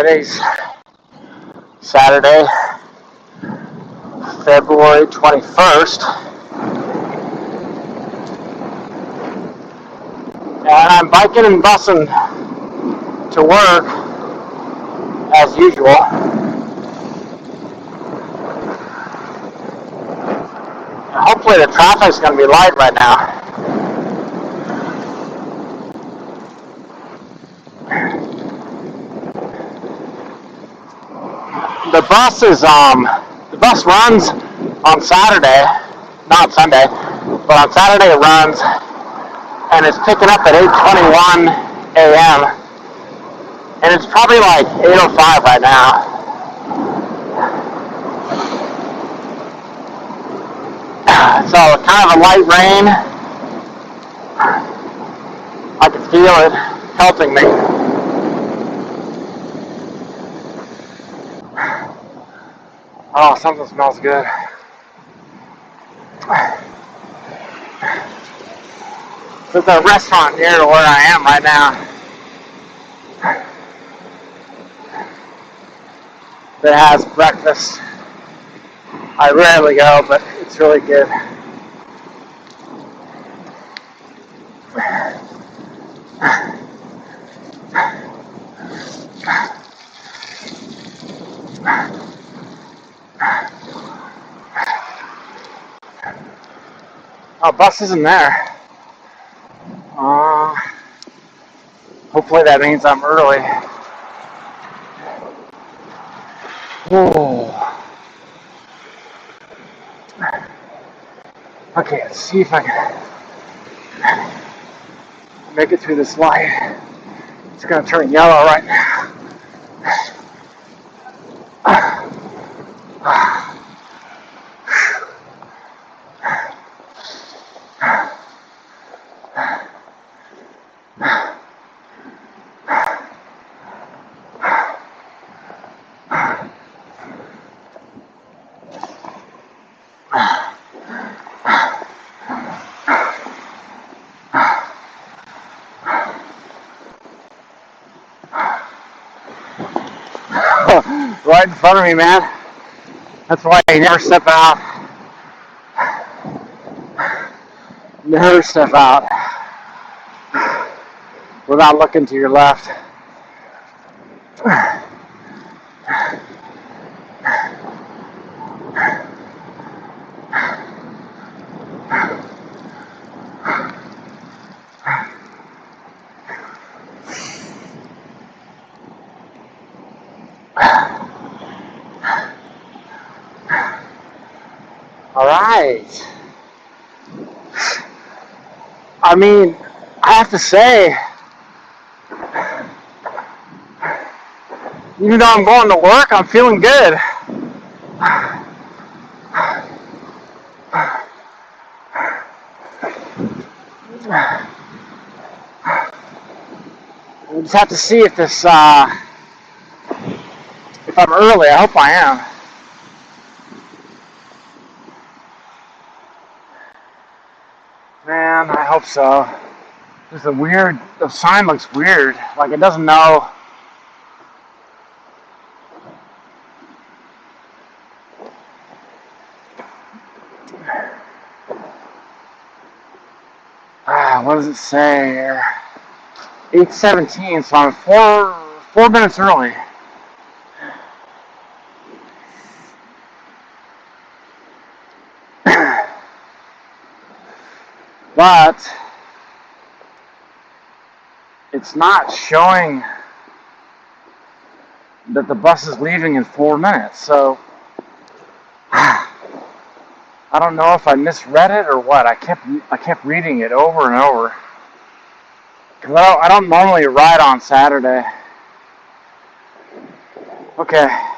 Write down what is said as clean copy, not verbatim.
Today's Saturday, February 21st, and I'm biking and busing to work as usual. Hopefully the traffic's going to be light right now. The bus runs on Saturday, not Sunday, but on Saturday it runs, and it's picking up at 8:21 a.m. and it's probably like 8:05 right now. So kind of a light rain. I can feel it helping me. Oh, something smells good. There's a restaurant near where I am right now that has breakfast. I rarely go, but it's really good. Oh, bus isn't there. Hopefully that means I'm early. Whoa. Okay, let's see if I can make it through this light. It's going to turn yellow right now. Right in front of me, man. That's why you never step out. Never step out without looking to your left. All right. I mean, I have to say, even though I'm going to work, I'm feeling good. We'll just have to see if this, if I'm early. I hope I am. Man, I hope so. There's a weird, the sign looks weird. Like it doesn't know. What does it say here? 8:17, so I'm four minutes early. But it's not showing that the bus is leaving in 4 minutes. So I don't know if I misread it or what. I kept reading it over and over. Cause I don't normally ride on Saturday. Okay.